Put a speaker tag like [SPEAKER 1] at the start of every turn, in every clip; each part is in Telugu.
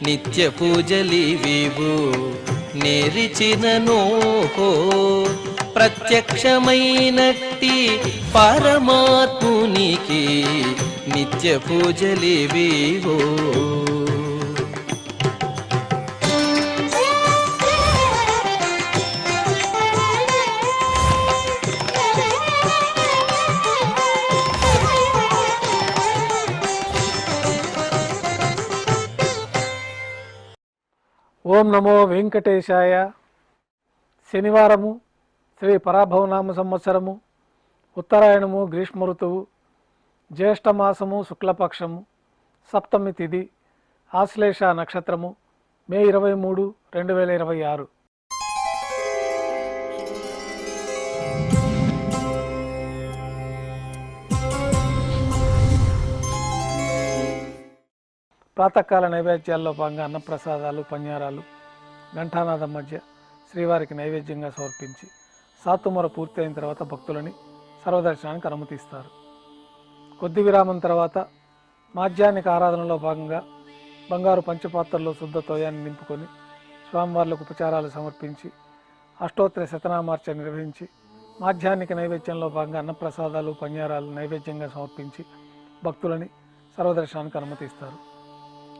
[SPEAKER 1] నిత్య పూజలివివు నేరిచినను ప్రత్యక్షమైనట్టి పరమాత్మునికి నిత్య పూజలివివో.
[SPEAKER 2] ఓం నమో వెంకటేశాయ. శనివారము, శ్రీ పరాభవనామ సంవత్సరము, ఉత్తరాయణము, గ్రీష్మ ఋతువు, జ్యేష్ఠమాసము, శుక్లపక్షము, సప్తమి తిథి, ఆశ్లేష నక్షత్రము, మే 23, 2026. ప్రాతకాల నైవేద్యాల్లో భాగంగా అన్నప్రసాదాలు, పన్యారాలు, ఘంటానాదం మధ్య శ్రీవారికి నైవేద్యంగా సమర్పించి సాతుమర పూర్తయిన తర్వాత భక్తులని సర్వదర్శనానికి అనుమతిస్తారు. కొద్ది విరామం తర్వాత మాధ్యాహ్నిక ఆరాధనలో భాగంగా బంగారు పంచపాత్రలో శుద్ధ తోయాన్ని నింపుకొని స్వామివార్లకు ఉపచారాలు సమర్పించి అష్టోత్తర శతనామార్చన నిర్వహించి మాధ్యాహ్నిక నైవేద్యంలో భాగంగా అన్నప్రసాదాలు, పన్యారాలు నైవేద్యంగా సమర్పించి భక్తులని సర్వదర్శనానికి అనుమతిస్తారు.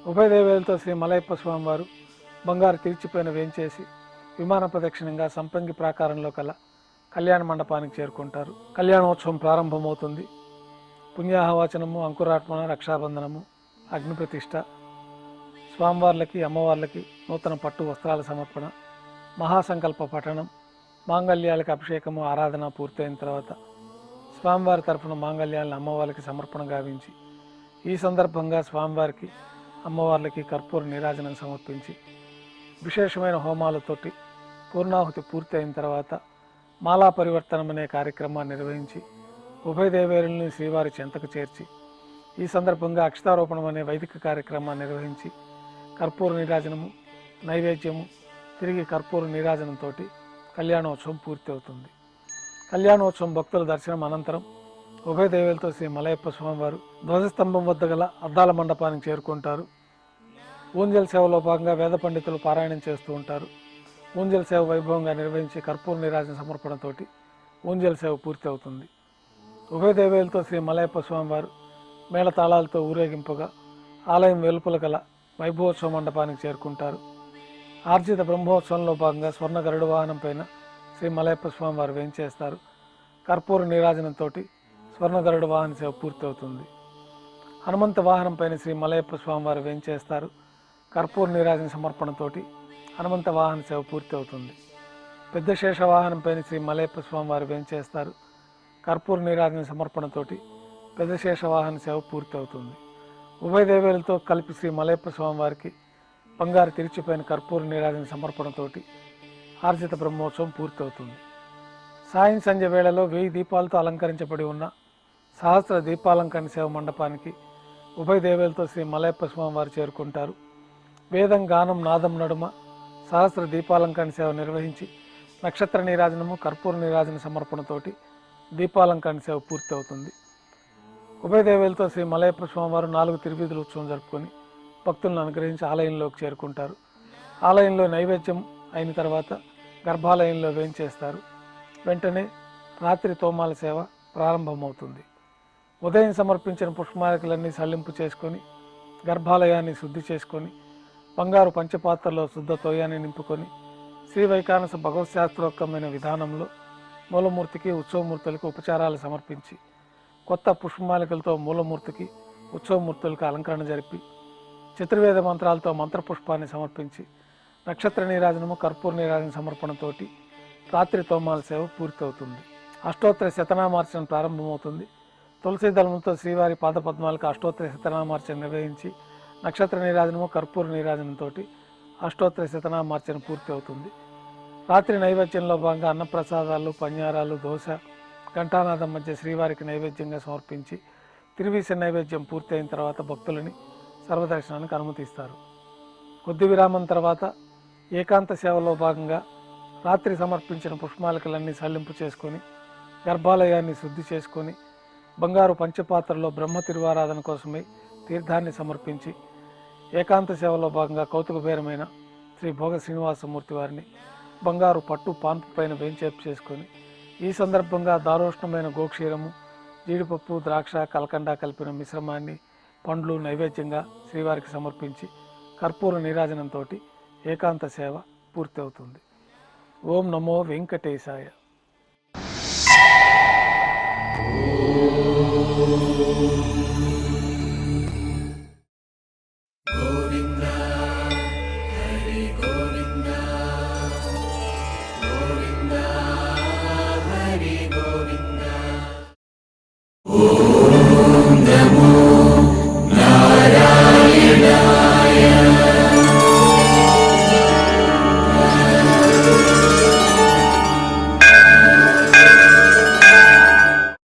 [SPEAKER 2] ఉభయ దేవేలతో శ్రీ మలయప్ప స్వామివారు బంగారు తీర్చిపోయిన వేంచేసి విమాన ప్రదక్షిణంగా సంపంగి ప్రాకారంలో కల కళ్యాణ మండపానికి చేరుకుంటారు. కళ్యాణోత్సవం ప్రారంభమవుతుంది. పుణ్యాహవాచనము, అంకురార్పణ, రక్షాబంధనము, అగ్నిప్రతిష్ఠ, స్వామివార్లకి, అమ్మవార్లకి నూతన పట్టు వస్త్రాల సమర్పణ, మహాసంకల్ప పఠనం, మాంగళ్యాలకి అభిషేకము, ఆరాధన పూర్తయిన తర్వాత స్వామివారి తరఫున మాంగళ్యాలను అమ్మవారికి సమర్పణ గావించి ఈ సందర్భంగా స్వామివారికి, అమ్మవార్లకి కర్పూర నీరాజనం సమర్పించి విశేషమైన హోమాలతోటి పూర్ణాహుతి పూర్తి అయిన తర్వాత మాలా పరివర్తనం అనే కార్యక్రమాన్ని నిర్వహించి ఉభయ దేవేరుల్ని శ్రీవారి చెంతకు చేర్చి ఈ సందర్భంగా అక్షతారోపణం అనే వైదిక కార్యక్రమాన్ని నిర్వహించి కర్పూర నీరాజనము, నైవేద్యము, తిరిగి కర్పూర నీరాజనంతో కళ్యాణోత్సవం పూర్తి అవుతుంది. కళ్యాణోత్సవం భక్తుల దర్శనం అనంతరం ఉభయ దేవేలతో శ్రీ మలయప్ప స్వామివారు ధ్వజస్తంభం వద్ద గల అద్దాల మండపానికి చేరుకుంటారు. ఊంజల్ సేవలో భాగంగా వేద పండితులు పారాయణం చేస్తూ ఉంటారు. ఊంజల్ సేవ వైభవంగా నిర్వహించి కర్పూర నీరాజన సమర్పణతోటి ఊంజల్ సేవ పూర్తి అవుతుంది. ఉభయ దేవేలతో శ్రీ మలయప్ప స్వామివారు మేళతాళాలతో ఊరేగింపుగా ఆలయం వెలుపల గల వైభవోత్సవ మండపానికి చేరుకుంటారు. ఆర్జిత బ్రహ్మోత్సవంలో భాగంగా స్వర్ణ గరుడ వాహనం పైన శ్రీ మలయప్ప స్వామివారు వేంచేస్తారు. కర్పూర నీరాజనంతో స్వర్ణ గరుడ వాహన సేవ పూర్తి అవుతుంది. హనుమంత వాహనం పైన శ్రీ మలయప్ప స్వామివారు వేంచేస్తారు. కర్పూర నీరాజన సమర్పణతోటి హనుమంత వాహన సేవ పూర్తి అవుతుంది. పెద్ద శేష వాహనం పైన శ్రీ మలయప్ప స్వామివారు వేంచేస్తారు. కర్పూర నీరాజన సమర్పణతోటి పెద్ద శేష వాహన సేవ పూర్తి అవుతుంది. ఉభయ దేవేలతో కలిపి శ్రీ మలయప్ప స్వామివారికి బంగారు తిరిచిపోయిన కర్పూర నీరాజన సమర్పణతోటి ఆర్జిత బ్రహ్మోత్సవం పూర్తి అవుతుంది. సాయం సంధ్య వేళలో 1000 దీపాలతో అలంకరించబడి ఉన్న సహస్ర దీపాలంకరణ సేవ మండపానికి ఉభయ దేవేలతో శ్రీ మలయప్ప స్వామివారు చేరుకుంటారు. వేదం, గానం, నాదం నడుమ సహస్ర దీపాలంకరణ సేవ నిర్వహించి నక్షత్ర నీరాజనము, కర్పూర నీరాజన సమర్పణతోటి దీపాలంకరణ సేవ పూర్తి అవుతుంది. ఉభయ దేవేలతో శ్రీ మలయప్ప స్వామివారు 4 తిరువీధుల ఉత్సవం జరుపుకొని భక్తులను అనుగ్రహించి ఆలయంలోకి చేరుకుంటారు. ఆలయంలో నైవేద్యం అయిన తర్వాత గర్భాలయంలో వేంచేస్తారు. వెంటనే రాత్రి తోమాల సేవ ప్రారంభమవుతుంది. ఉదయం సమర్పించిన పుష్పమాలికలన్నీ సల్లింపు చేసుకొని గర్భాలయాన్ని శుద్ధి చేసుకొని బంగారు పంచపాత్రలో శుద్ధ తోయాన్ని నింపుకొని శ్రీ వైకానస భగవత్ శాస్త్రోక్తమైన విధానంలో మూలమూర్తికి, ఉత్సవమూర్తులకు ఉపచారాలు సమర్పించి కొత్త పుష్పమాలికలతో మూలమూర్తికి, ఉత్సవమూర్తులకు అలంకరణ జరిపి చతుర్వేద మంత్రాలతో మంత్రపుష్పాన్ని సమర్పించి నక్షత్ర నీరాజనము, కర్పూర నీరాజన సమర్పణతోటి రాత్రి తోమాల సేవ పూర్తి అవుతుంది. అష్టోత్తర శతనామార్చన ప్రారంభమవుతుంది. తులసి దళములతో శ్రీవారి పాదపద్మాలకు అష్టోత్తర శతనామార్చన నిర్వహించి నక్షత్ర నీరాజనము, కర్పూర నీరాజనంతో అష్టోత్తర శతనామార్చన పూర్తి అవుతుంది. రాత్రి నైవేద్యంలో భాగంగా అన్నప్రసాదాలు, పన్యారాలు, దోశ, ఘంటానాదం మధ్య శ్రీవారికి నైవేద్యంగా సమర్పించి తిరువీస నైవేద్యం పూర్తి అయిన తర్వాత భక్తులని సర్వదర్శనానికి అనుమతిస్తారు. కొద్ది విరామం తర్వాత ఏకాంత సేవలో భాగంగా రాత్రి సమర్పించిన పుష్పమాలికలన్నీ సల్లింపు చేసుకొని గర్భాలయాన్ని శుద్ధి చేసుకొని బంగారు పంచపాత్రలో బ్రహ్మ తిరువారాధన కోసమై తీర్థాన్ని సమర్పించి ఏకాంత సేవలో భాగంగా కౌతుకబేరమైన శ్రీ భోగ శ్రీనివాసమూర్తి వారిని బంగారు పట్టు పాన్పు పైన వేంచేపు చేసుకొని ఈ సందర్భంగా దారోష్ణమైన గోక్షీరము, జీడిపప్పు, ద్రాక్ష, కలకండ కలిపిన మిశ్రమాన్ని పండ్లు నైవేద్యంగా శ్రీవారికి సమర్పించి కర్పూర నీరాజనంతో ఏకాంత సేవ పూర్తి అవుతుంది. ఓం నమో వెంకటేశాయ.
[SPEAKER 1] నమో